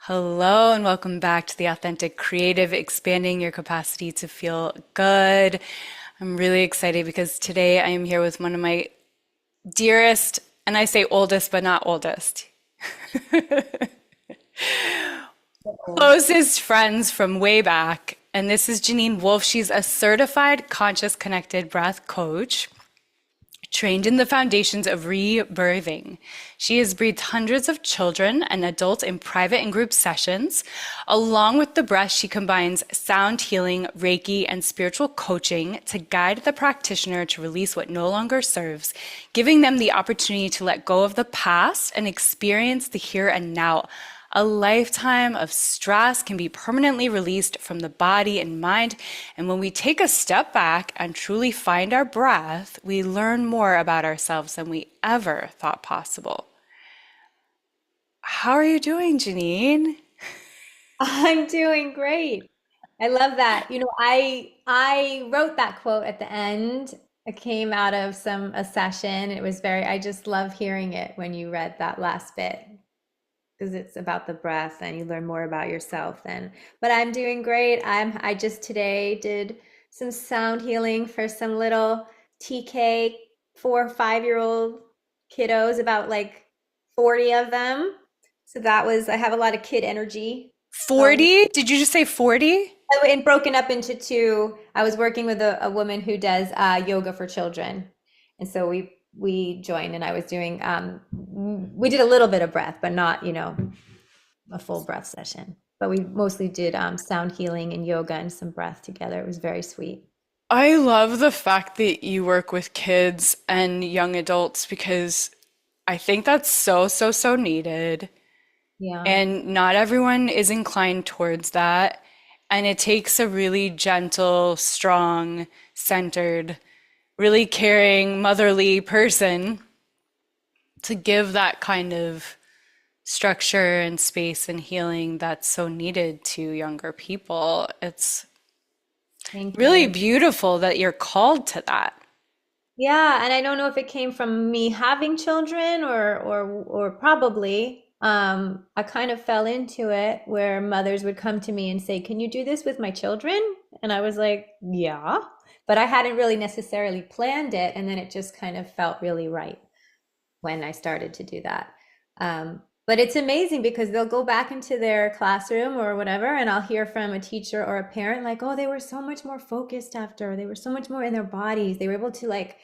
Hello, and welcome back to the Authentic Creative, expanding your capacity to feel good. I'm really excited because today I am here with one of my dearest, and I say oldest, but not oldest, Oh, closest friends from way back. And this is Janine Wolf. She's a certified conscious connected breath coach trained in the foundations of rebirthing. She has breathed hundreds of children and adults in private and group sessions. Along with the breath, she combines sound healing, Reiki, and spiritual coaching to guide the practitioner to release what no longer serves, giving them the opportunity to let go of the past and experience the here and now. A lifetime of stress can be permanently released from the body and mind. And when we take a step back and truly find our breath, we learn more about ourselves than we ever thought possible. How are you doing, Janine? I'm doing great. I love that. I wrote that quote at the end. It came out of a session. It was I just love hearing it when you read that last bit because it's about the breath and you learn more about yourself then. But I'm doing great. I just today did some sound healing for some little TK 4 or 5 year old kiddos, about like 40 of them. So I have a lot of kid energy going. 40? Did you just say 40? And broken up into two. I was working with a woman who does yoga for children. And so we joined, and I was doing we did a little bit of breath, but not, a full breath session. But we mostly did sound healing and yoga and some breath together. It was very sweet. I love the fact that you work with kids and young adults because I think that's so needed. Yeah. And not everyone is inclined towards that. And it takes a really gentle, strong, centered, really caring, motherly person to give that kind of structure and space and healing that's so needed to younger people. It's Thank really you. beautiful that you're called to that. Yeah, and I don't know if it came from me having children or probably I kind of fell into it where mothers would come to me and say, "Can you do this with my children?" And I was like, "Yeah." But I hadn't really necessarily planned it, and then it just kind of felt really right when I started to do that. But it's amazing because they'll go back into their classroom or whatever, and I'll hear from a teacher or a parent like, "Oh, they were so much more focused after. They were so much more in their bodies. They were able to like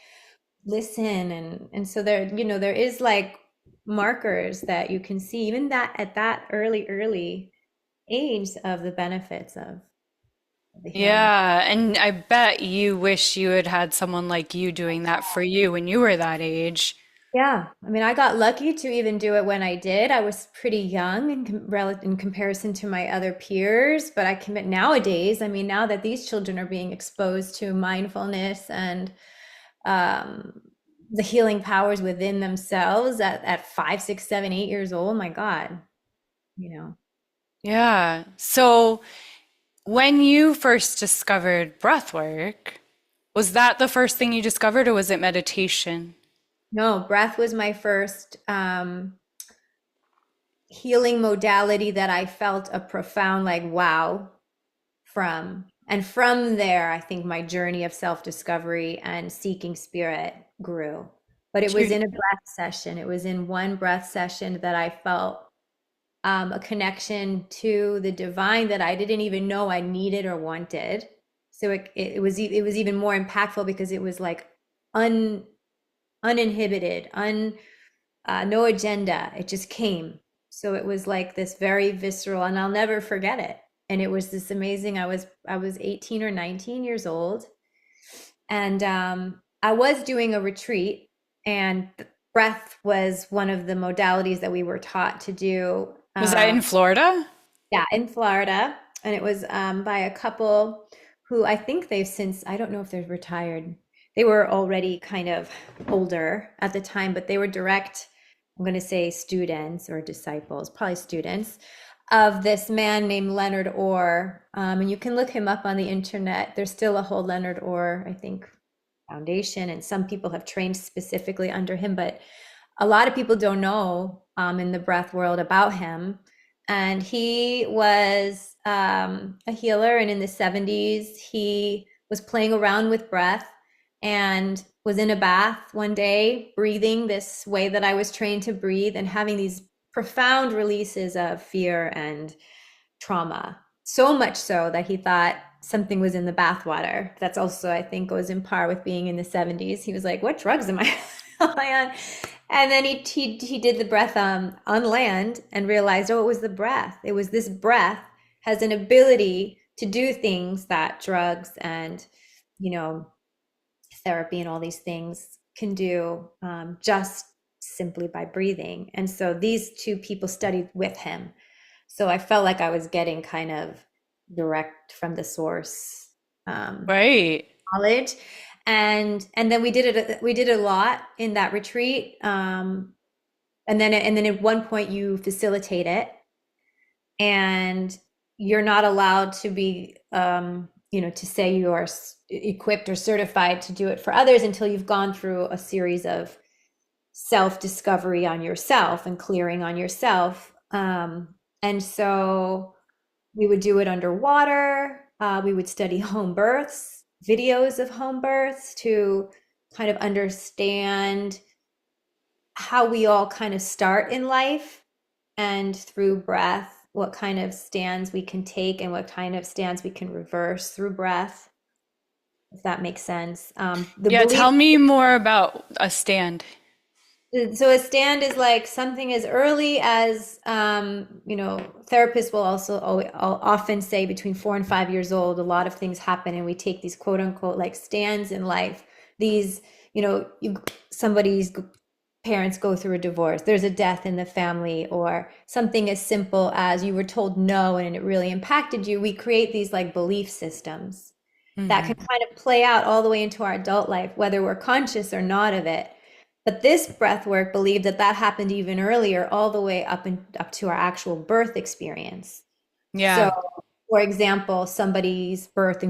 listen." And so there is like markers that you can see even that at that early age of the benefits of the healing. Yeah, and I bet you wish you had had someone like you doing that for you when you were that age. Yeah, I mean, I got lucky to even do it when I did. I was pretty young in comparison to my other peers, but I commit nowadays. I mean, now that these children are being exposed to mindfulness and um, the healing powers within themselves at 5, 6, 7, 8 years old, my God, you know. Yeah. So when you first discovered breath work, was that the first thing you discovered, or was it meditation? No, breath was my first healing modality that I felt a profound like wow from. And from there, I think my journey of self-discovery and seeking spirit grew. But it Do was you- in a breath session. It was in one breath session that I felt a connection to the divine that I didn't even know I needed or wanted. So it was even more impactful because it was like un uninhibited, no agenda. It just came. So it was like this very visceral, and I'll never forget it. And it was this amazing. I was 18 or 19 years old, and I was doing a retreat, and breath was one of the modalities that we were taught to do. Was that in Florida? Yeah, in Florida, and it was by a couple who I think they've since, I don't know if they're retired. They were already kind of older at the time, but they were direct, I'm going to say students or disciples, probably students of this man named Leonard Orr. And you can look him up on the internet. There's still a whole Leonard Orr, I think, foundation, and some people have trained specifically under him, but a lot of people don't know in the breath world about him. and he was a healer. And in the 70s, he was playing around with breath and was in a bath one day, breathing this way that I was trained to breathe and having these profound releases of fear and trauma. So much so that he thought something was in the bathwater. That's also, I think, goes in par with being in the 70s. He was like, what drugs am I, am I on? And then he did the breath on land and realized, oh, it was the breath. It was this breath has an ability to do things that drugs and, you know, therapy and all these things can do, just simply by breathing. And so these two people studied with him. So I felt like I was getting kind of direct from the source, Right. knowledge. And then we did a lot in that retreat. And then at one point you facilitate it, and you're not allowed to be, to say you are equipped or certified to do it for others until you've gone through a series of self-discovery on yourself and clearing on yourself. And so we would do it underwater. We would study home births, videos of home births to kind of understand how we all kind of start in life, and through breath, what kind of stands we can take and what kind of stands we can reverse through breath, if that makes sense. Yeah, tell me more about a stand. So a stand is like something as early as, therapists will also often say between 4 and 5 years old, a lot of things happen and we take these quote unquote like stands in life. These, somebody's parents go through a divorce, there's a death in the family, or something as simple as you were told no and it really impacted you. We create these like belief systems that can kind of play out all the way into our adult life, whether we're conscious or not of it. But this breath work believed that happened even earlier, all the way up to our actual birth experience. Yeah. So, for example, somebody's birth,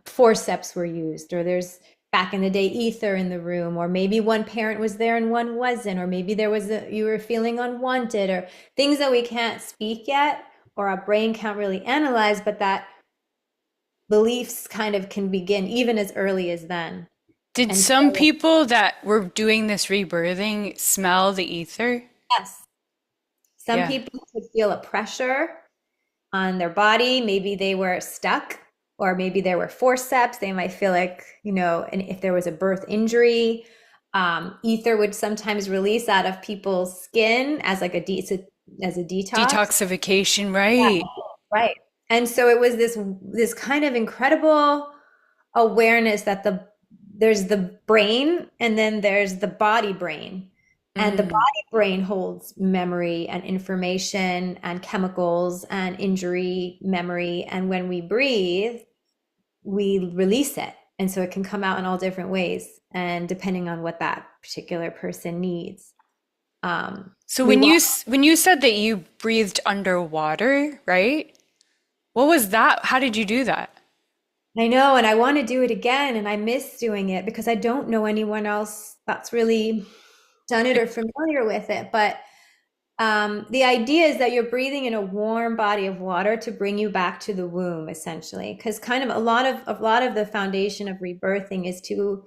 forceps were used, or there's back in the day ether in the room, or maybe one parent was there and one wasn't, or maybe there was you were feeling unwanted, or things that we can't speak yet, or our brain can't really analyze, but that beliefs kind of can begin even as early as then. Did some people that were doing this rebirthing smell the ether? Yes. Some people could feel a pressure on their body. Maybe they were stuck, or maybe there were forceps. They might feel like, and if there was a birth injury, ether would sometimes release out of people's skin as like as a detox. Detoxification, right? Yeah, right. And so it was this kind of incredible awareness that there's the brain and then there's the body brain. And the body brain holds memory and information and chemicals and injury memory. And when we breathe, we release it. And so it can come out in all different ways, and depending on what that particular person needs. So when you said that you breathed underwater, right? What was that? How did you do that? I know, and I want to do it again, and I miss doing it because I don't know anyone else that's really done it or familiar with it. But the idea is that you're breathing in a warm body of water to bring you back to the womb, essentially, because kind of a lot of the foundation of rebirthing is to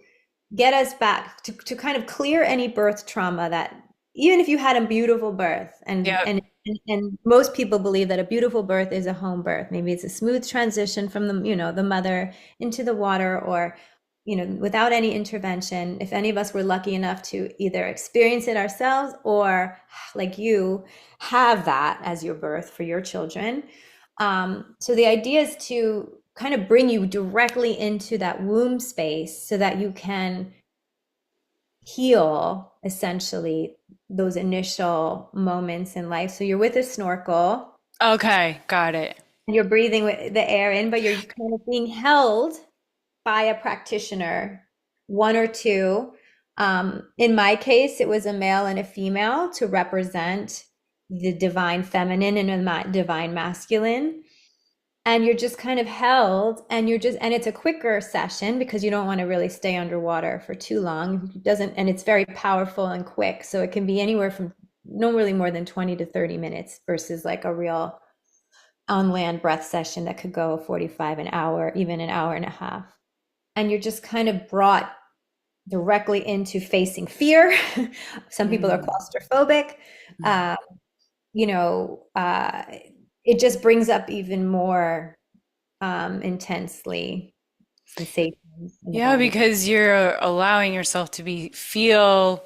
get us back to kind of clear any birth trauma, that even if you had a beautiful birth, and most people believe that a beautiful birth is a home birth. Maybe it's a smooth transition from the mother into the water, or without any intervention. If any of us were lucky enough to either experience it ourselves, or like you have that as your birth for your children. So the idea is to kind of bring you directly into that womb space so that you can heal essentially those initial moments in life. So you're with a snorkel. Okay, got it. And you're breathing with the air in, but you're kind of being held by a practitioner, one or two. In my case, it was a male and a female to represent the divine feminine and the divine masculine. And you're just kind of held, and it's a quicker session because you don't want to really stay underwater for too long. And it's very powerful and quick. So it can be anywhere from no really more than 20 to 30 minutes versus like a real on land breath session that could go 45 an hour, even an hour and a half. And you're just kind of brought directly into facing fear. Some people are Mm. claustrophobic. Mm. Uh, you know, it just brings up even more intensely sensations in the Yeah, body. because you're allowing yourself to feel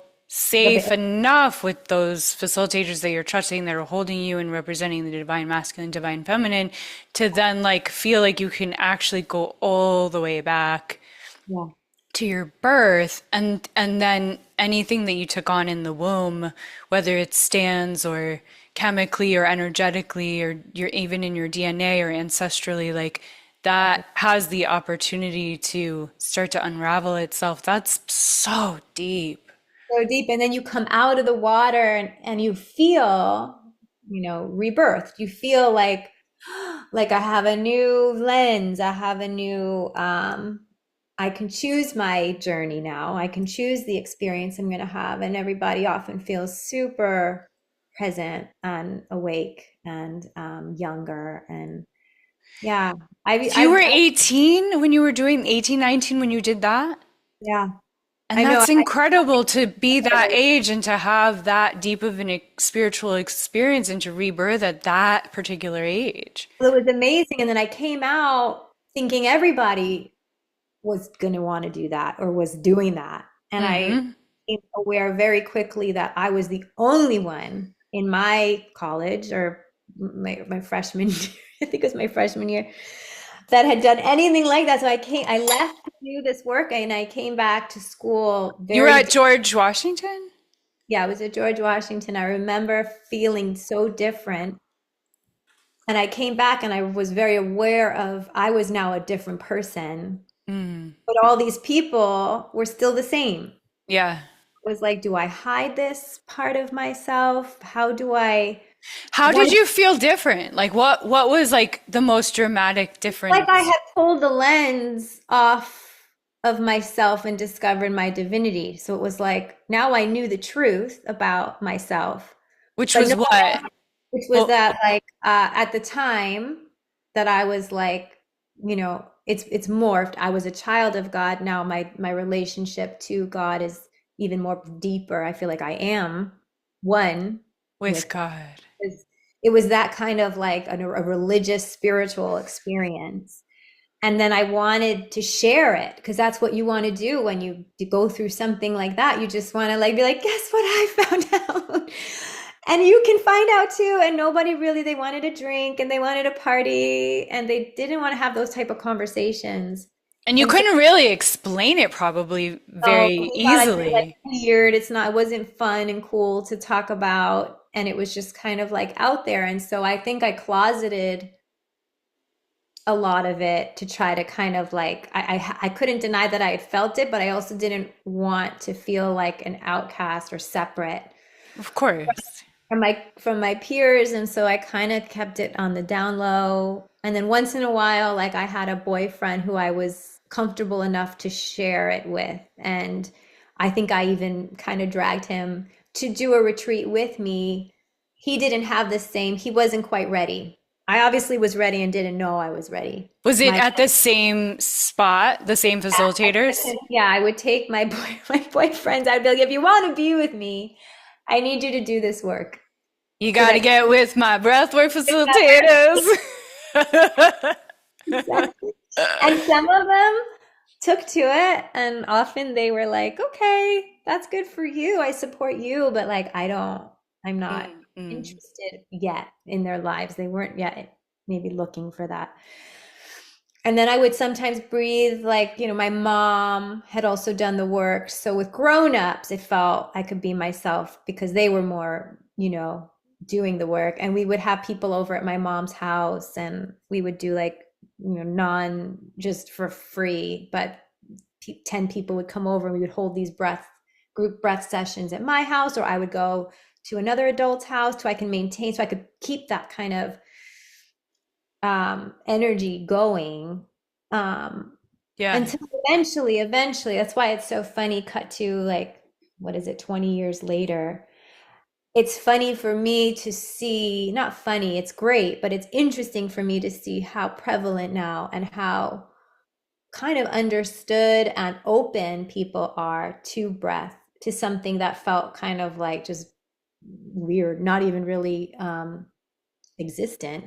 A bit, safe enough with those facilitators that you're trusting that are holding you and representing the divine masculine, divine feminine, to then like feel like you can actually go all the way back yeah, to your birth, and then anything that you took on in the womb, whether it stands or chemically or energetically or you're even in your DNA or ancestrally, like that has the opportunity to start to unravel itself. That's so deep. so deep. And then you come out of the water and you feel, rebirth. You feel like I have a new lens. I have a new, I can choose my journey now. I can choose the experience I'm going to have. And everybody often feels super present and awake and younger. And yeah, So you were 18 when you were doing 18, 19 when you did that? yeah, And I know. that's incredible to be that age and to have that deep of an spiritual experience and to rebirth at that particular age. It was amazing. And then I came out thinking everybody was going to want to do that or was doing that. And I Hmm. became aware very quickly that I was the only one in my college or my freshman year, I think it was my freshman year, that had done anything like that. So I left to do this work and I came back to school You were very, at George Washington? yeah, I was at George Washington. I remember feeling so different. And I came back and I was very aware of I was now a different person, Mm. but all these people were still the same. Yeah. It was like, do I hide this part of myself? How do I How did want you feel different? Like what was like the most dramatic like I difference? had pulled the lens off of myself and discovered my divinity. So it was like now I knew the truth about myself, Which but was no, what? which was Well, that like at the time that I was like, it's morphed. I was a child of God. Now my relationship to God is even more deeper. I feel like I am one with with God. God. It was that kind of like a religious spiritual experience. And then I wanted to share it because that's what you want to do when you go through something like that. You just want to like be like, guess what I found out? And you can find out too. And nobody really, they wanted a drink and they wanted a party and they didn't want to have those type of conversations. And you And so, couldn't really explain it probably very we thought I'd be like easily. weird. It wasn't fun and cool to talk about. And it was just kind of like out there. And so I think I closeted a lot of it to try to kind of like I couldn't deny that I had felt it, but I also didn't want to feel like an outcast or separate Of course. from my peers. And so I kind of kept it on the down low. And then once in a while, like I had a boyfriend who I was comfortable enough to share it with. And I think I even kind of dragged him to do a retreat with me. He didn't have the same, he wasn't quite ready. I obviously was ready and didn't know I was ready. Was it My at the same spot, the same facilitators? Yeah, I would take my boyfriends. I'd be like, if you want to be with me, I need you to do this work You so got to that get with my breathwork facilitators. exactly. And some of them took to it, and often they were like, "Okay, that's good for you. I support you, but like, I'm not Mm, mm. interested yet in their lives. They weren't yet maybe looking for that." And then I would sometimes breathe like, my mom had also done the work. So with grown-ups, it felt I could be myself because they were more, doing the work. And we would have people over at my mom's house and we would do like, non just for free, but 10 people would come over and we would hold these group breath sessions at my house, or I would go to another adult's house so I could keep that kind of energy going Yeah. until eventually, that's why it's so funny, cut to like, what is it, 20 years later, it's funny for me to see, not funny, it's great, but it's interesting for me to see how prevalent now and how kind of understood and open people are to breath, to something that felt kind of like just weird, not even really existent.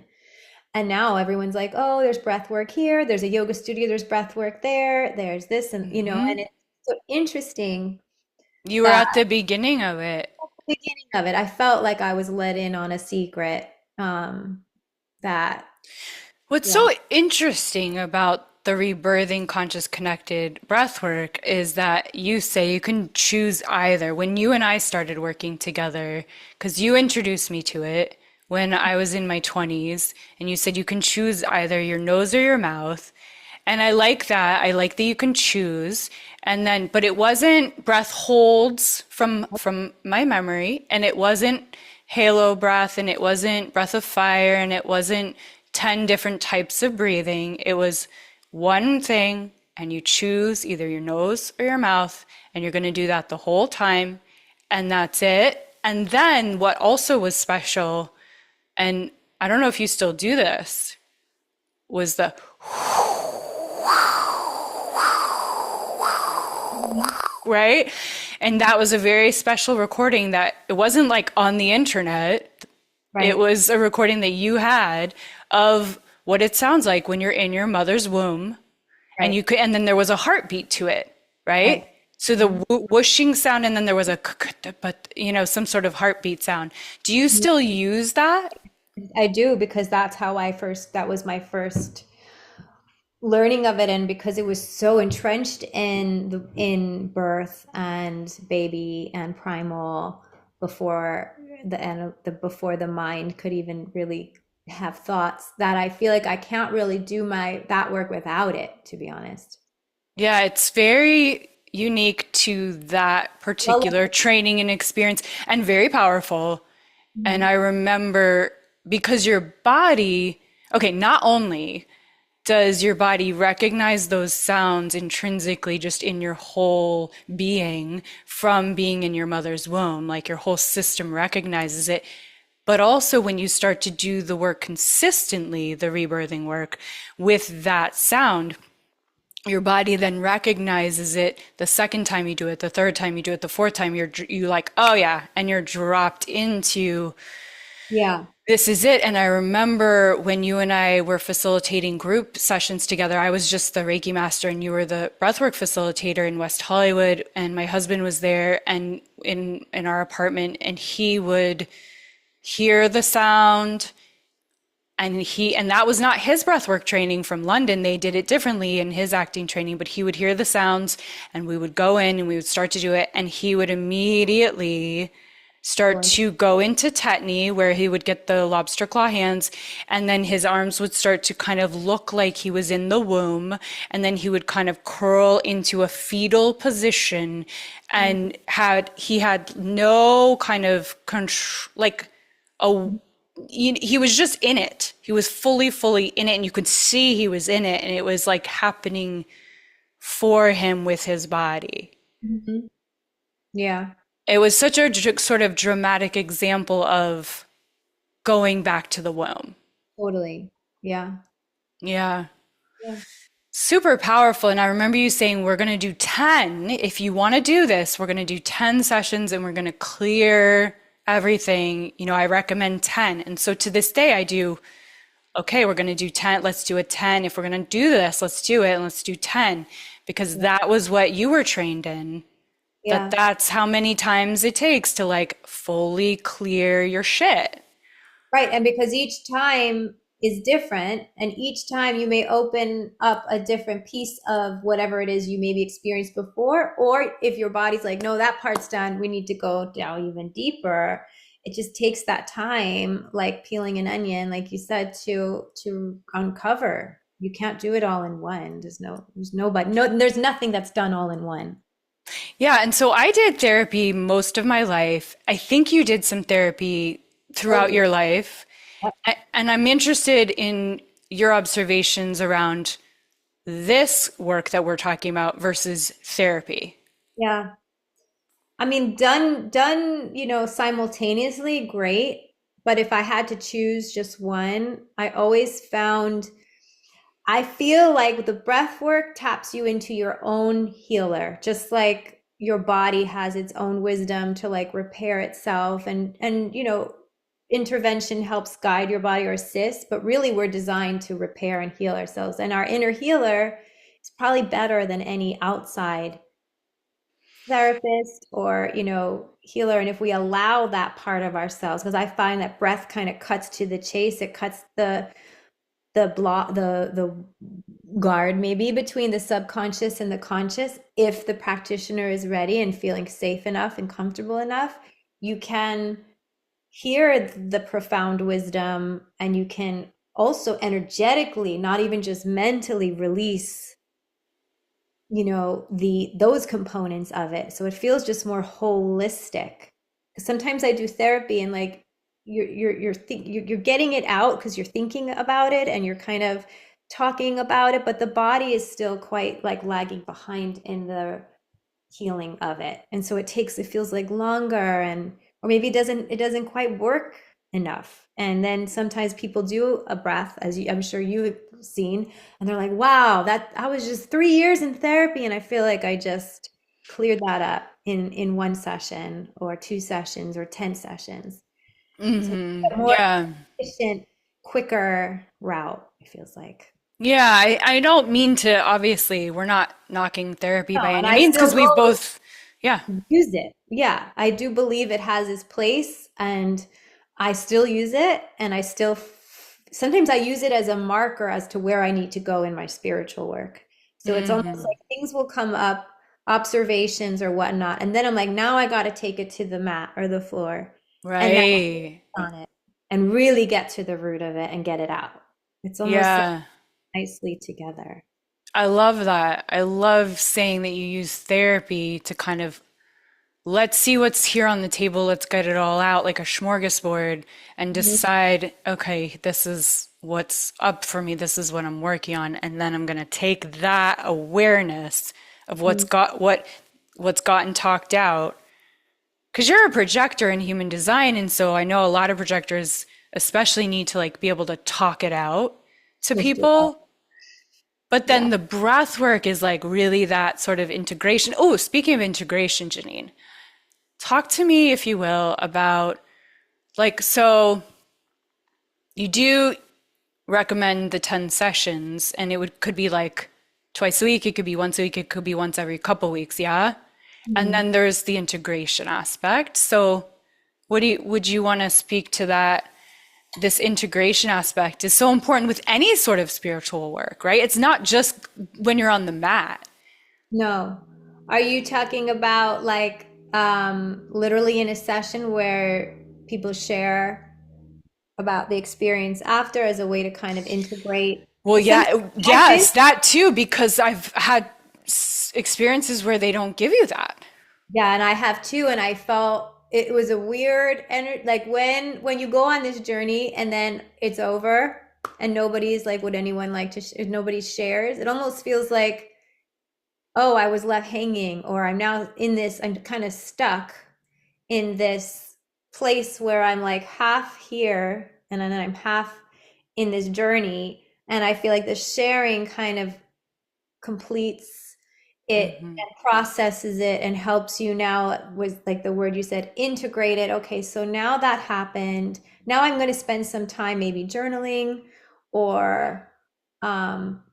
And now everyone's like, oh, there's breath work here, there's a yoga studio, there's breath work there, there's this, and and Hmm. it's so interesting You were that at the beginning of it. at the beginning of it, I felt like I was let in on a secret. That, What's yeah, so interesting about the rebirthing conscious connected breath work is that you say you can choose either. When you and I started working together, because you introduced me to it when I was in my 20s, and you said you can choose either your nose or your mouth. And I like that. I like that you can choose. And then, but it wasn't breath holds from my memory, and it wasn't halo breath, and it wasn't breath of fire, and it wasn't 10 different types of breathing. It was one thing, and you choose either your nose or your mouth, and you're going to do that the whole time, and that's it. And then what also was special, and I don't know if you still do this, was the right? And that was a very special recording that it wasn't like on the internet. It right, was a recording that you had of what it sounds like when you're in your mother's womb, and right, you could, and then there was a heartbeat to it, right? right. So the Mhm. whooshing sound, and then there was a but some sort of heartbeat sound. Do you still use that? I do, because that's how that was my first learning of it, and because it was so entrenched in birth and baby and primal before before the mind could even really have thoughts, that I feel like I can't really do my that work without it, to be honest. Yeah, it's very unique to that Well, particular training and experience, and very powerful. And mhm. I remember because your body, okay, not only does your body recognize those sounds intrinsically just in your whole being from being in your mother's womb, like your whole system recognizes it, but also when you start to do the work consistently, the rebirthing work with that sound, your body then recognizes it the second time you do it, the third time you do it, the fourth time you like, oh yeah, and you're dropped into Yeah. this is it. And I remember when you and I were facilitating group sessions together, I was just the Reiki master and you were the breathwork facilitator in West Hollywood. And my husband was there and in our apartment, and he would hear the sound, and that was not his breathwork training from London. They did it differently in his acting training, but he would hear the sounds, and we would go in and we would start to do it, and he would immediately start Sure. to go into tetany, where he would get the lobster claw hands, and then his arms would start to kind of look like he was in the womb, and then he would kind of curl into a fetal position, and he had no kind of control, like a he was just in it. He was fully in it, and you could see he was in it, and it was like happening for him with his body. Mhm. Yeah, It was such a sort of dramatic example of going back to the womb. totally. Yeah. Yeah. Yeah. Super powerful. And I remember you saying, we're going to do 10. If you want to do this, we're going to do 10 sessions and we're going to clear everything. I recommend 10. And so to this day, I do, okay, we're going to do 10. Let's do a 10. If we're going to do this, let's do it and let's do 10, because Yeah. that was what you were trained in. Yeah. That's how many times it takes to like fully clear your shit. Right. And because each time is different, and each time you may open up a different piece of whatever it is you maybe experienced before, or if your body's like, no, that part's done, we need to go down even deeper. It just takes that time, like peeling an onion, like you said, to uncover. You can't do it all in one. There's nothing that's done all in one. Yeah, and so I did therapy most of my life. I think you did some therapy Oh, throughout your life. And I'm interested in your observations around this work that we're talking about versus therapy. yeah. I mean, simultaneously, great. But if I had to choose just one, I always found I feel like the breath work taps you into your own healer, just like your body has its own wisdom to like repair itself and intervention helps guide your body or assist, but really we're designed to repair and heal ourselves. And our inner healer is probably better than any outside therapist or healer. And if we allow that part of ourselves, because I find that breath kind of cuts to the chase, it cuts the guard maybe between the subconscious and the conscious. If the practitioner is ready and feeling safe enough and comfortable enough, you can hear the profound wisdom, and you can also energetically, not even just mentally, release those components of it, so it feels just more holistic. Sometimes I do therapy and like you're getting it out because you're thinking about it and you're kind of talking about it, but the body is still quite like lagging behind in the healing of it, and so it feels like longer, and or maybe it doesn't quite work enough. And then sometimes people do a breath, I'm sure you've seen, and they're like, wow, that I was just 3 years in therapy and I feel like I just cleared that up in one session or 2 sessions or 10 sessions. So a more Yeah. efficient, quicker route, it feels like. Yeah, I don't mean to, obviously, we're not knocking therapy No, by and any I means still because we've go both, yeah. use it. Yeah, I do believe it has its place, and I still use it, and sometimes I use it as a marker as to where I need to go in my spiritual work. So it's almost Hmm. like things will come up, observations or whatnot, and then I'm like, now I got to take it to the mat or the floor, and now Right. on it, and really get to the root of it and get it out. It's almost like Yeah. nicely together. I love that. I love saying that you use therapy to kind of let's see what's here on the table, let's get it all out like a smorgasbord and Mhm. decide, okay, this is what's up for me, this is what I'm working on, and then I'm going to take that awareness of what's gotten talked out. Because you're a projector in human design, and so I know a lot of projectors especially need to like be able to talk it out to Lift it up. people. But then Yeah. the breath work is like really that sort of integration. Oh, speaking of integration, Janine, talk to me, if you will, about like, so you do recommend the 10 sessions, and could be like twice a week, it could be once a week, it could be once every couple weeks, yeah? And Mhm. then there's the integration aspect. So would you want to speak to that? This integration aspect is so important with any sort of spiritual work, right? It's not just when you're on the mat. No. Are you talking about like literally in a session where people share about the experience after as a way to kind of integrate? Well, Because sometimes yeah, I've been, yes, that too, because I've had experiences where they don't give you that. yeah, and I have too, and I felt it was a weird and like when you go on this journey and then it's over and nobody's like, would anyone like to nobody shares, it almost feels like, oh, I was left hanging, or I'm kind of stuck in this place where I'm like half here and then I'm half in this journey. And I feel like the sharing kind of completes it Hmm. and processes it and helps you. Now was like the word you said, integrate it. Okay, so now that happened. Now I'm going to spend some time maybe journaling or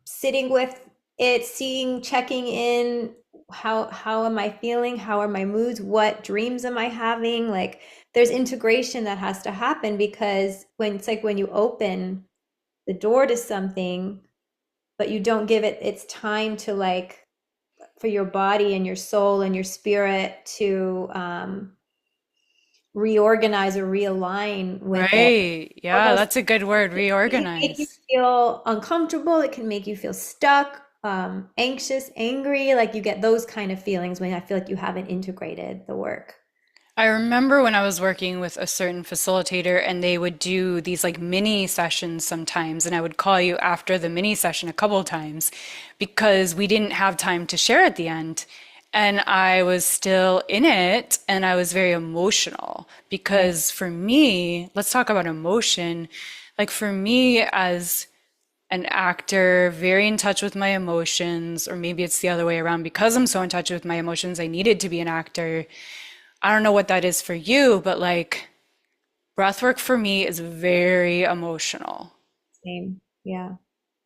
sitting with it, seeing, checking in. How am I feeling? How are my moods? What dreams am I having? Like there's integration that has to happen, because when you open the door to something, but you don't give it its time to like for your body and your soul and your spirit to reorganize or realign with it. Right. Yeah, Almost that's a good word, it can make you reorganize. feel uncomfortable. It can make you feel stuck, anxious, angry. Like you get those kind of feelings when I feel like you haven't integrated the work. I remember when I was working with a certain facilitator and they would do these like mini sessions sometimes, and I would call you after the mini session a couple of times because we didn't have time to share at the end. and I was still in it, and I was very emotional Right. because for me, let's talk about emotion. Like for me as an actor, very in touch with my emotions, or maybe it's the other way around. Because I'm so in touch with my emotions, I needed to be an actor. I don't know what that is for you, but like breathwork for me is very emotional. Same. Yeah.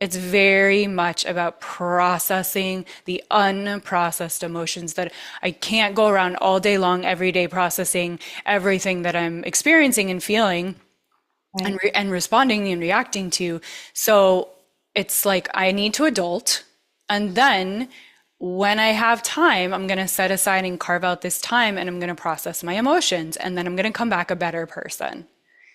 It's very much about processing the unprocessed emotions that I can't go around all day long, every day processing everything that I'm experiencing and feeling Right. and responding and reacting to. So it's like I need to adult. And then when I have time, I'm going to set aside and carve out this time and I'm going to process my emotions. And then I'm going to come back a better person.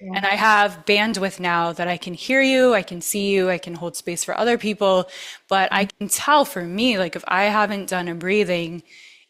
Yeah. And I have bandwidth now that I can hear you, I can see you, I can hold space for other people. But I can tell for me, like if I haven't done a breathing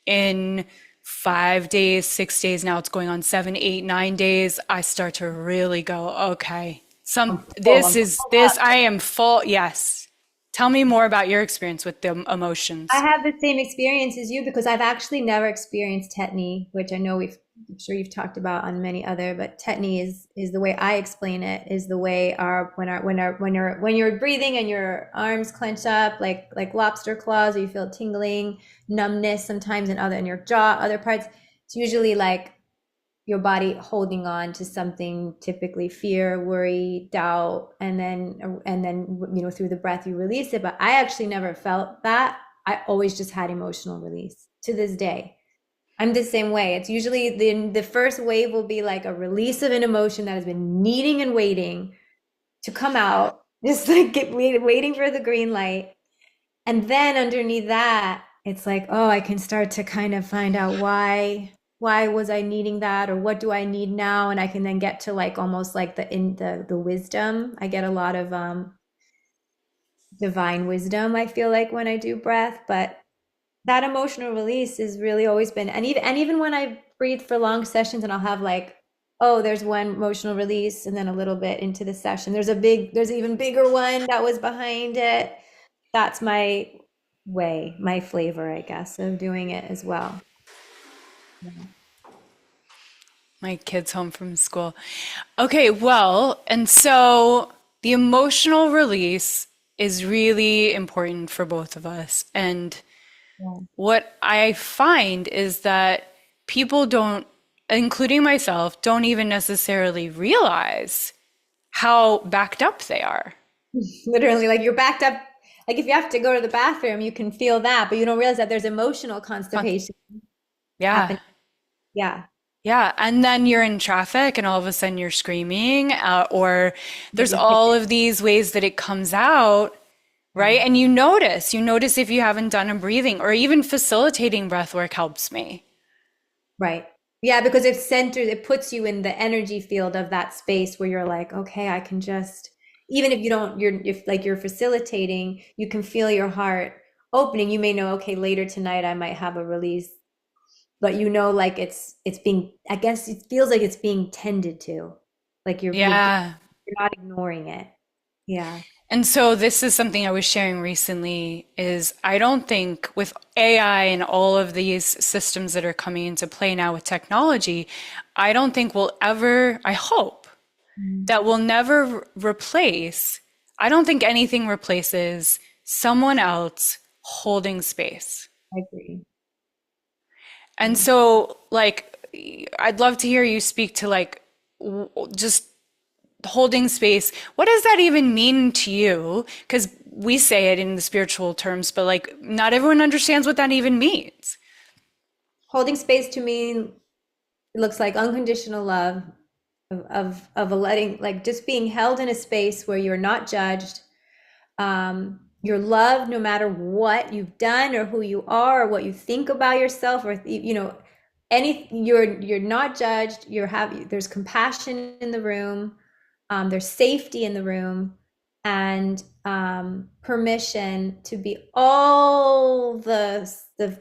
in 5 days, 6 days, now it's going on 7, 8, 9 days, I start to really go, okay, I'm full. I'm full up. I am full. Yes. Tell me more about your experience with the I emotions. have the same experience as you because I've actually never experienced tetany, which I know I'm sure you've talked about on many other, but tetany is the way I explain it, is the way when you're breathing and your arms clench up like lobster claws, or you feel tingling, numbness sometimes in your jaw, other parts. It's usually like your body holding on to something, typically fear, worry, doubt, and then through the breath you release it. But I actually never felt that. I always just had emotional release to this day. I'm the same way. It's usually the first wave will be like a release of an emotion that has been needing and waiting to come out, just like waiting for the green light. And then underneath that, it's like, oh, I can start to kind of find out why was I needing that, or what do I need now? And I can then get to like almost like the wisdom. I get a lot of divine wisdom, I feel like, when I do breath, but that emotional release has really always been, and even when I breathe for long sessions and I'll have like, oh, there's one emotional release and then a little bit into the session. There's an even bigger one that was behind it. That's my way, my flavor, I guess, of doing it as well. Yeah. My kid's home from school. Okay, well, and so the emotional release is really important for both of us. And Yeah. what I find is that people don't, including myself, don't even necessarily realize how backed up they are. Literally, like you're backed up. Like if you have to go to the bathroom, you can feel that, but you don't realize that there's emotional Con- constipation Yeah. happening. Yeah. Yeah. And then you're in traffic and all of a sudden you're screaming, or there's Maybe hit all it. of these ways that it comes out. Right? Yeah. And you notice if you haven't done a breathing or even facilitating breath work helps me. Right. Yeah, because it puts you in the energy field of that space where you're like, okay, I can just, even if you don't, if like you're facilitating, you can feel your heart opening. You may know, okay, later tonight I might have a release, but like it's being, I guess it feels like it's being tended to. Like Yeah. you're not ignoring it. Yeah. And so this is something I was sharing recently is I don't think with AI and all of these systems that are coming into play now with technology, I don't think we'll ever, I hope Mm, that we'll never replace, I don't think anything replaces someone else holding space. I agree. And Yeah. so, like, I'd love to hear you speak to like just holding space. What does that even mean to you? Because we say it in the spiritual terms, but like, not everyone understands what that even means. Holding space to me, it looks like unconditional love of a letting, like just being held in a space where you're not judged. You're loved no matter what you've done or who you are or what you think about yourself, or you're not judged. There's compassion in the room. There's safety in the room, and permission to be all the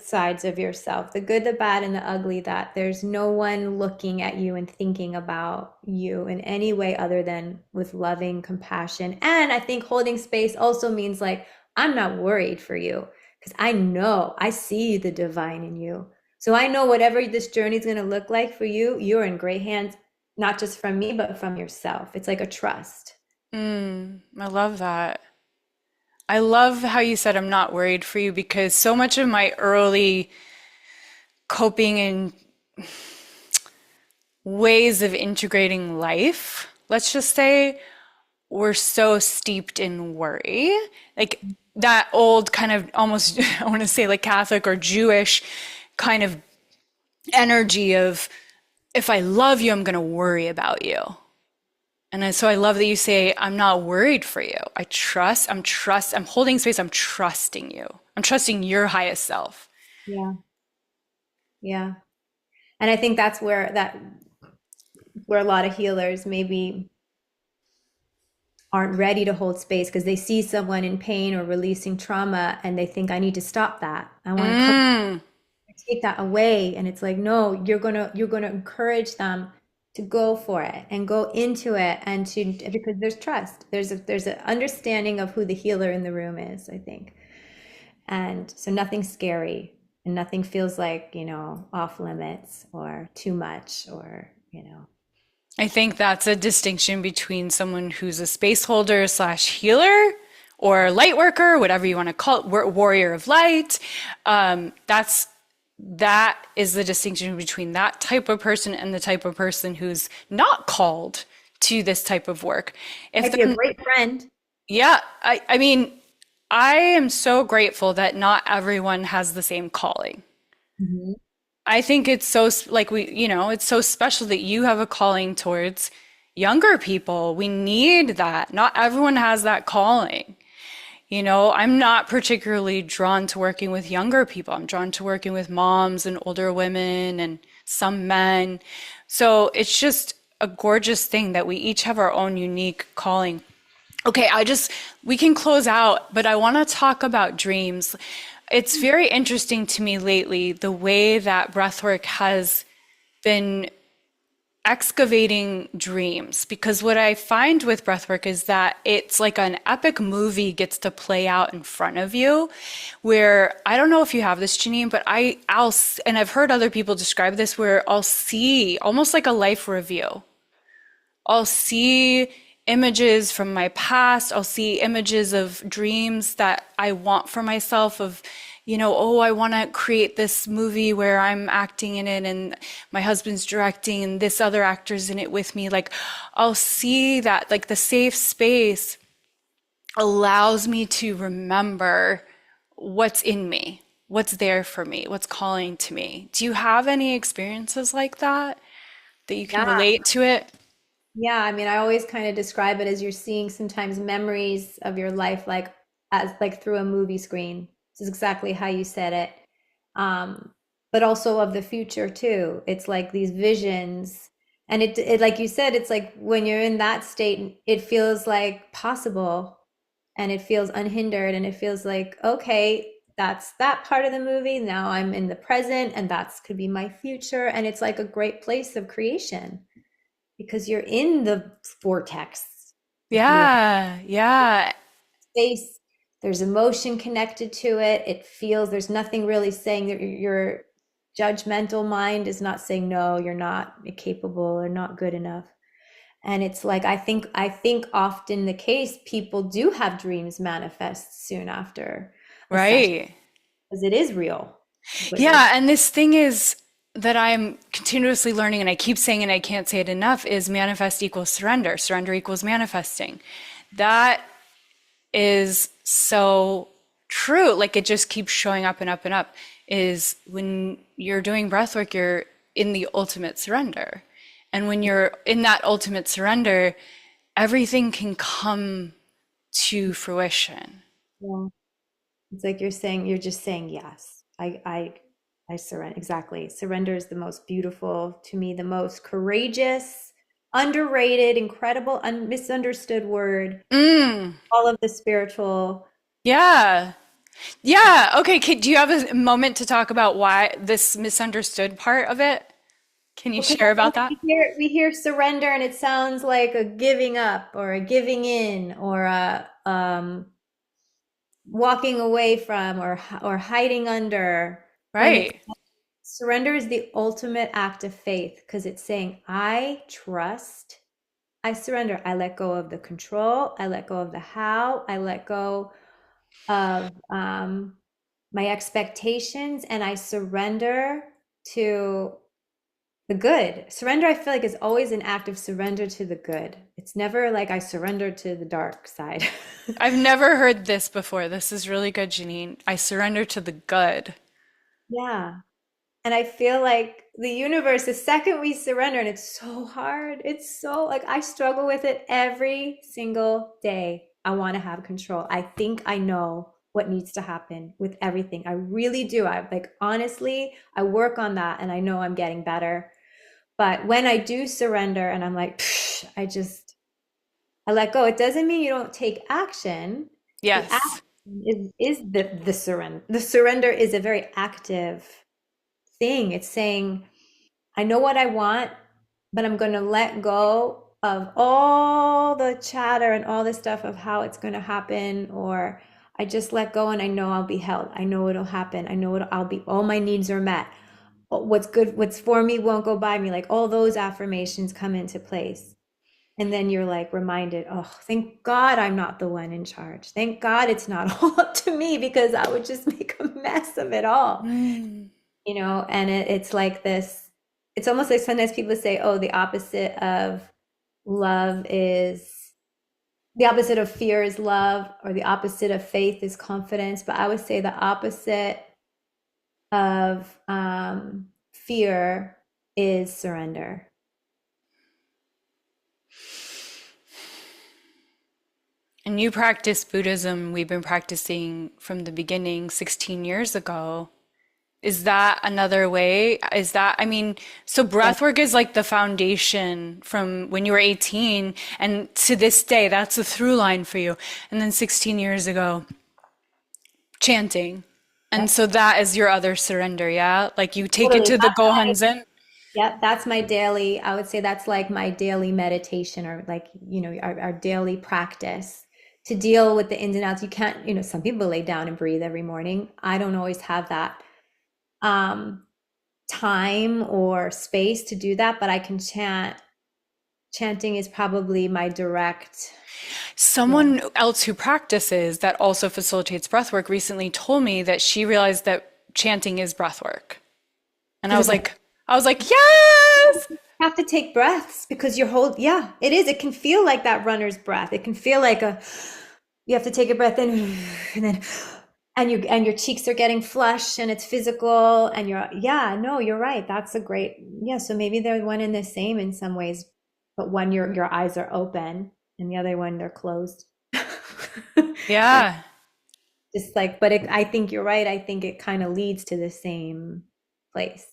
sides of yourself, the good, the bad, and the ugly. That there's no one looking at you and thinking about you in any way other than with loving compassion. And I think holding space also means like I'm not worried for you, because I know I see the divine in you. So I know whatever this journey is going to look like for you, you're in great hands, not just from me, but from yourself. It's like a trust. I love that. I love how you said I'm not worried for you because so much of my early coping and ways of integrating life, let's just say, were so steeped in worry. Like that old kind of almost, I want to say like Catholic or Jewish kind of energy of if I love you, I'm going to worry about you. So I love that you say, I'm not worried for you. I'm holding space. I'm trusting you. I'm trusting your highest self. Yeah. Yeah. And I think that's where a lot of healers maybe aren't ready to hold space because they see someone in pain or releasing trauma and they think I need to stop that. I want to Mm, take that away. And it's like, no, you're gonna encourage them to go for it and go into it and to because there's trust. There's an understanding of who the healer in the room is, I think. And so nothing's scary and nothing feels like, off limits or too much or. I think that's a distinction between someone who's a space holder slash healer or light worker, whatever you want to call it, warrior of light. That is the distinction between that type of person and the type of person who's not called to this type of work. If Might be a they're, great friend. yeah, I mean, I am so grateful that not everyone has the same calling. Mhm. I think it's so like it's so special that you have a calling towards younger people. We need that. Not everyone has that calling. I'm not particularly drawn to working with younger people. I'm drawn to working with moms and older women and some men. So it's just a gorgeous thing that we each have our own unique calling. Okay, we can close out, but I want to talk about dreams. It's very interesting to me lately, the way that breathwork has been excavating dreams, because what I find with breathwork is that it's like an epic movie gets to play out in front of you, where I don't know if you have this, Janine, but and I've heard other people describe this, where I'll see almost like a life review. I'll see images from my past. I'll see images of dreams that I want for myself of, oh, I want to create this movie where I'm acting in it and my husband's directing and this other actor's in it with me. Like, I'll see that, like, the safe space allows me to remember what's in me, what's there for me, what's calling to me. Do you have any experiences like that you can Yeah. relate to it? Yeah, I mean, I always kind of describe it as you're seeing sometimes memories of your life like through a movie screen. This is exactly how you said it. Um, but also of the future too. It's like these visions. And it like you said, it's like when you're in that state, it feels like possible and it feels unhindered and it feels like, okay, that's that part of the movie. Now I'm in the present and that's could be my future. And it's like a great place of creation because you're in the vortex, if you will. Yeah, yeah. Space, there's emotion connected to it. It feels there's nothing really saying that your judgmental mind is not saying no, you're not capable or not good enough. And it's like I think often the case people do have dreams manifest soon after a session Right. because it is real. What you're Yeah, and this thing is that I'm continuously learning, and I keep saying, and I can't say it enough, is manifest equals surrender. Surrender equals manifesting. That is so true. Like it just keeps showing up and up and up. Is when you're doing breath work, you're in the ultimate surrender. And when you're in that ultimate surrender, everything can come to fruition. yeah. It's like you're just saying yes. I surrender. Exactly. Surrender is the most beautiful, to me, the most courageous, underrated, incredible, misunderstood word. Mm, All of the spiritual. yeah. Yeah. Okay. Do you have a moment to talk about why this misunderstood part of it? Can you Because share about that? we hear surrender and it sounds like a giving up or a giving in or a walking away from or hiding under. When it's Right. surrender is the ultimate act of faith because it's saying, I trust, I surrender, I let go of the control, I let go of the how, I let go of my expectations, and I surrender to the good. Surrender, I feel like, is always an act of surrender to the good. It's never like I surrender to the dark side. I've never heard this before. This is really good, Janine. I surrender to the good. Yeah. And I feel like the universe, the second we surrender, and it's so hard, it's so like I struggle with it every single day. I want to have control. I think I know what needs to happen with everything. I really do. I like, honestly, I work on that and I know I'm getting better. But when I do surrender and I'm like, "Psh," I let go. It doesn't mean you don't take action. The Yes. action is the surrender. The surrender is a very active thing. It's saying, I know what I want, but I'm going to let go of all the chatter and all the stuff of how it's going to happen. Or I just let go and I know I'll be held. I know it'll happen. I know I'll be, all my needs are met. What's good, what's for me won't go by me. Like all those affirmations come into place. And then you're like reminded, oh, thank God I'm not the one in charge. Thank God it's not all up to me because I would just make a mess of it all. Mm. And it's like this, it's almost like sometimes people say, oh, love is the opposite of fear is love, or the opposite of faith is confidence. But I would say the opposite of fear is surrender. And you practice Buddhism. We've been practicing from the beginning 16 years ago. Is that another way? Is that, I mean, so Yeah, breathwork is like the foundation from when you were 18, and to this day, that's the through line for you. And then 16 years ago, chanting. And yep, so that is your other surrender, yeah? Like you take it totally. to the Gohanzen. Yeah, that's my daily, I would say that's like my daily meditation, or like, our daily practice to deal with the ins and outs. You can't, some people lay down and breathe every morning. I don't always have that um, time or space to do that, but I can chant. Chanting is probably my direct, yeah, Someone else who practices that also facilitates breathwork recently told me that she realized that chanting is breathwork. And because it's like I was like, yes! you have to take breaths because yeah, it is. It can feel like that runner's breath. It can feel like you have to take a breath in and then and your cheeks are getting flushed and it's physical and yeah, no, you're right. That's a great, yeah. So maybe they're one and the same in some ways, but one your eyes are open and the other one they're closed. And Yeah. just like, but I think you're right. I think it kind of leads to the same place.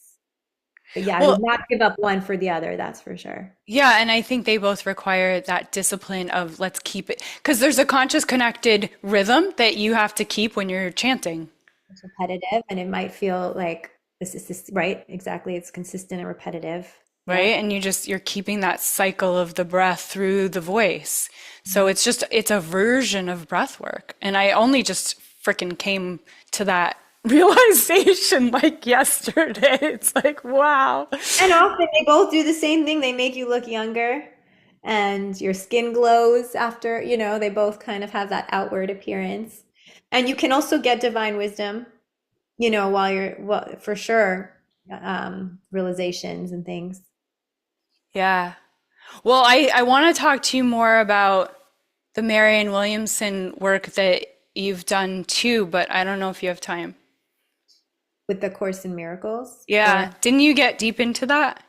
But yeah, I would Well, not give up one for the other, that's for sure. yeah, and I think they both require that discipline of let's keep it, because there's a conscious connected rhythm that you have to keep when you're chanting, It's repetitive and it might feel like this right, exactly, it's consistent and repetitive. right? Yep. And you're keeping that cycle of the breath through the voice. So it's a version of breath work. And I only just freaking came to that realization like yesterday. It's like, wow. And often they both do the same thing. They make you look younger and your skin glows after, they both kind of have that outward appearance. And you can also get divine wisdom, while well, for sure, realizations and things. Yeah. Well, I want to talk to you more about the Marianne Williamson work that you've done too, but I don't know if you have time. With the Course in Miracles, or Yeah. Didn't you get deep into that?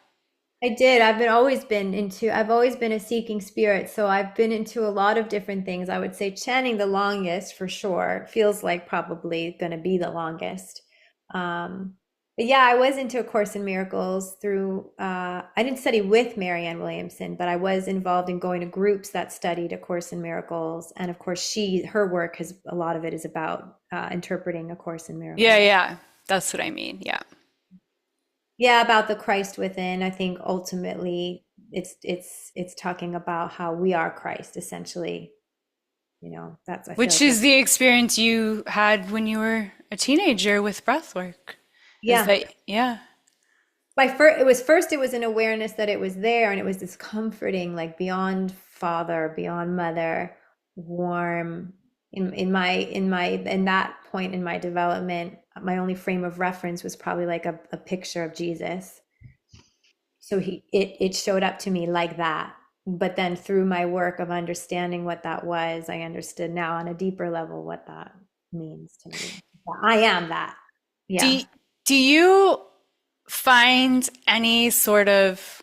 I did. I've always been a seeking spirit. So I've been into a lot of different things. I would say chanting the longest for sure. Feels like probably going to be the longest. But yeah, I was into A Course in Miracles through, I didn't study with Marianne Williamson, but I was involved in going to groups that studied A Course in Miracles. And of course, her work a lot of it is about interpreting A Course in Yeah, Miracles. yeah. That's what I mean. Yeah. Yeah, about the Christ within. I think ultimately it's talking about how we are Christ essentially. That's, I feel Which like is that's, the experience you had when you were a teenager with breathwork. Is yeah. that, yeah. It was an awareness that it was there, and it was this comforting, like beyond father, beyond mother, warm. In that point in my development, my only frame of reference was probably like a picture of Jesus. So it showed up to me like that. But then through my work of understanding what that was, I understood now on a deeper level what that means to me. I am that. Do, Yeah. do you find any sort of,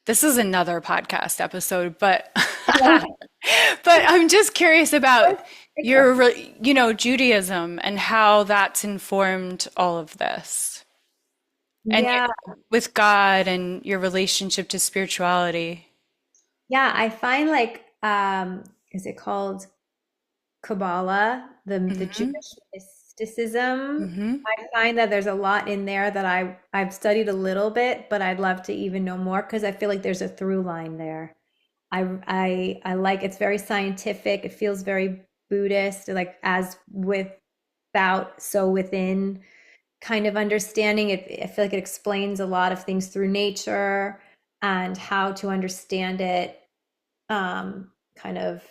this is another podcast episode, but but I'm just curious about your, Judaism and how that's informed all of this and Yeah. with God and your relationship to spirituality. Yeah, I find like is it called Kabbalah, the Jewish Hmm. mysticism? Hmm. I find that there's a lot in there that I've studied a little bit, but I'd love to even know more because I feel like there's a through line there. I like it's very scientific. It feels very Buddhist, like as without, so within kind of understanding it. I feel like it explains a lot of things through nature and how to understand it kind of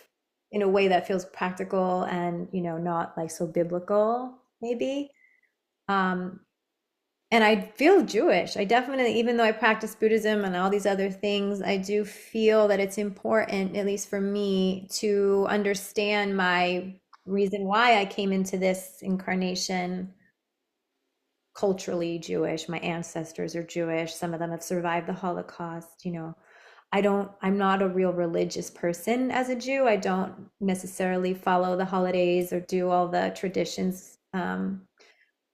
in a way that feels practical and, not like so biblical, maybe. Um, and I feel Jewish. I definitely, even though I practice Buddhism and all these other things, I do feel that it's important, at least for me, to understand my reason why I came into this incarnation culturally Jewish. My ancestors are Jewish. Some of them have survived the Holocaust. I'm not a real religious person as a Jew. I don't necessarily follow the holidays or do all the traditions.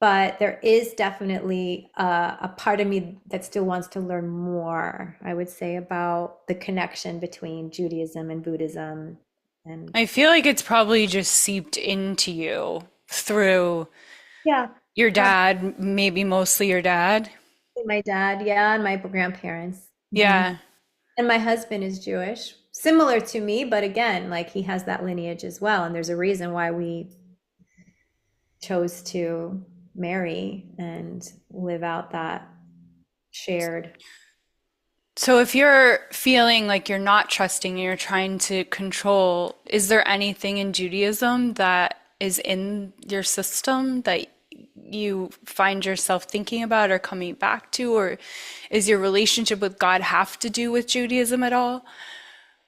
But there is definitely a part of me that still wants to learn more, I would say, about the connection between Judaism and Buddhism. And I feel like it's probably just seeped into you through yeah, your probably dad, maybe mostly your dad. my dad, yeah, and my grandparents. Hmm. Yeah. And my husband is Jewish, similar to me, but again, like he has that lineage as well. And there's a reason why we chose to marry and live out that shared. So if you're feeling like you're not trusting and you're trying to control, is there anything in Judaism that is in your system that you find yourself thinking about or coming back to, or is your relationship with God have to do with Judaism at all?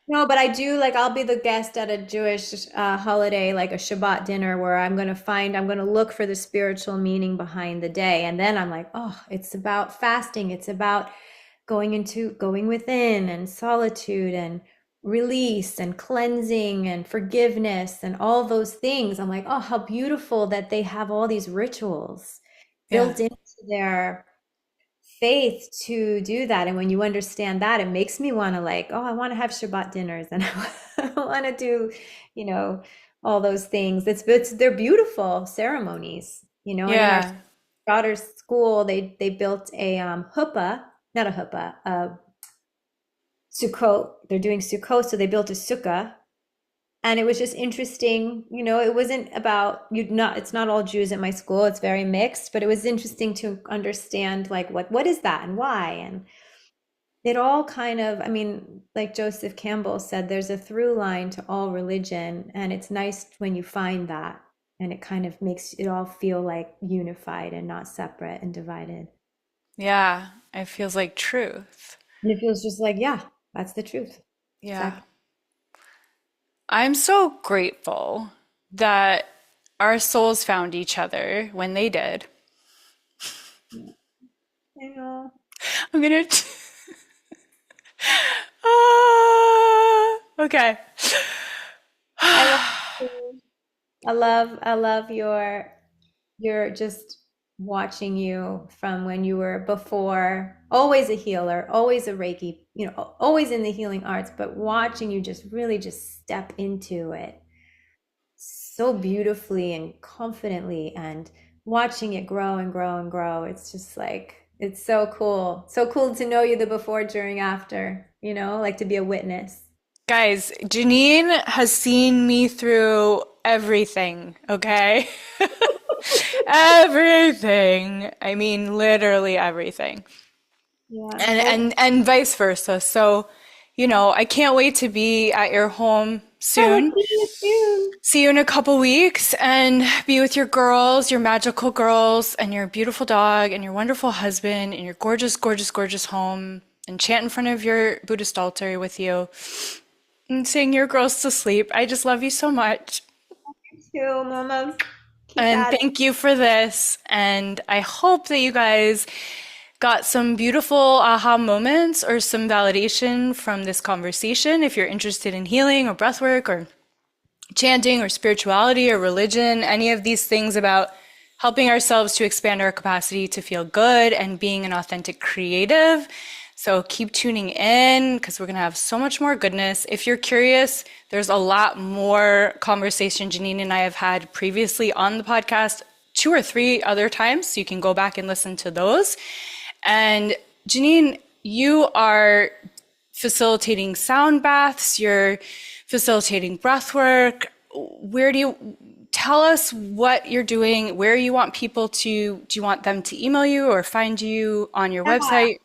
No, but I do like I'll be the guest at a Jewish holiday, like a Shabbat dinner, where I'm going to look for the spiritual meaning behind the day. And then I'm like, oh, it's about fasting. It's about going within and solitude and release and cleansing and forgiveness and all those things. I'm like, oh, how beautiful that they have all these rituals Yeah. built into their faith to do that. And when you understand that, it makes me want to like, oh, I want to have Shabbat dinners and I want to do, you know, all those things. They're beautiful ceremonies. And in our Yeah. daughter's school, they built a huppah, not a huppah, Sukkot. They're doing Sukkot, so they built a sukkah, and it was just interesting. It wasn't about you not it's not all Jews at my school, it's very mixed, but it was interesting to understand like what is that and why. And it all kind of, I mean, like Joseph Campbell said, there's a through line to all religion, and it's nice when you find that, and it kind of makes it all feel like unified and not separate and divided. Yeah. It feels like truth. And it feels just like, yeah, that's the truth. Yeah. Exactly. I'm so grateful that our souls found each other when they did. I know. I'm gonna. Okay. I love I love your just watching you from when you were before, always a healer, always a Reiki, always in the healing arts, but watching you just really just step into it so beautifully and confidently, and watching it grow and grow and grow. It's just like it's so cool. So cool to know you the before, during, after, like to be a witness. Guys, Janine has seen me through everything, okay? Everything. I mean, literally everything. Yeah. And Well, and vice versa. So, I can't wait to be at your home I will soon. see you soon. See you in a couple weeks and be with your girls, your magical girls, and your beautiful dog, and your wonderful husband, and your gorgeous, gorgeous, gorgeous home, and chant in front of your Buddhist altar with you and sing your girls to sleep. I just love you so much. Too, Mama. Keep And at it. thank you for this. And I hope that you guys got some beautiful aha moments or some validation from this conversation. If you're interested in healing or breathwork or chanting or spirituality or religion, any of these things about helping ourselves to expand our capacity to feel good and being an authentic creative. So keep tuning in because we're going to have so much more goodness. If you're curious, there's a lot more conversation Janine and I have had previously on the podcast, 2 or 3 other times. So you can go back and listen to those. And Janine, you are facilitating sound baths, you're facilitating breath work. Where do you tell us what you're doing? Where you want people to, do you want them to email you or find you on your Yeah. website?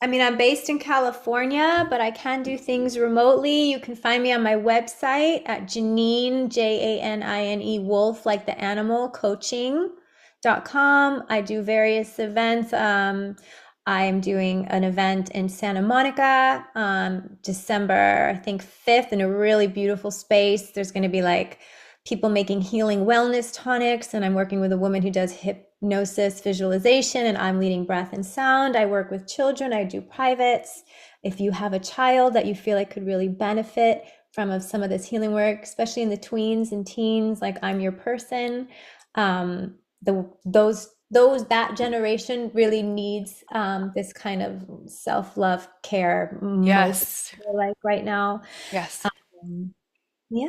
I mean, I'm based in California, but I can do things remotely. You can find me on my website at Janine, Janine Wolf, like the animal, coaching.com. I do various events. I'm doing an event in Santa Monica, December, I think 5th, in a really beautiful space. There's going to be like people making healing wellness tonics, and I'm working with a woman who does hypnosis visualization, and I'm leading breath and sound. I work with children. I do privates. If you have a child that you feel like could really benefit from some of this healing work, especially in the tweens and teens, like I'm your person. That generation really needs this kind of self-love care most, Yes. like right now. Yes. Yeah.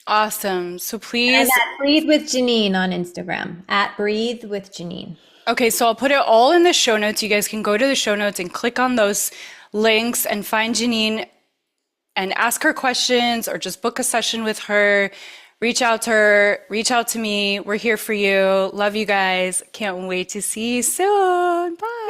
Awesome. So And please, at Breathe with Janine on Instagram, at Breathe with Janine. okay, so I'll put it all in the show notes. You guys can go to the show notes and click on those links and find Janine and ask her questions or just book a session with her. Reach out to her, reach out to me. We're here for you. Love you guys. Can't wait to see you soon. Bye.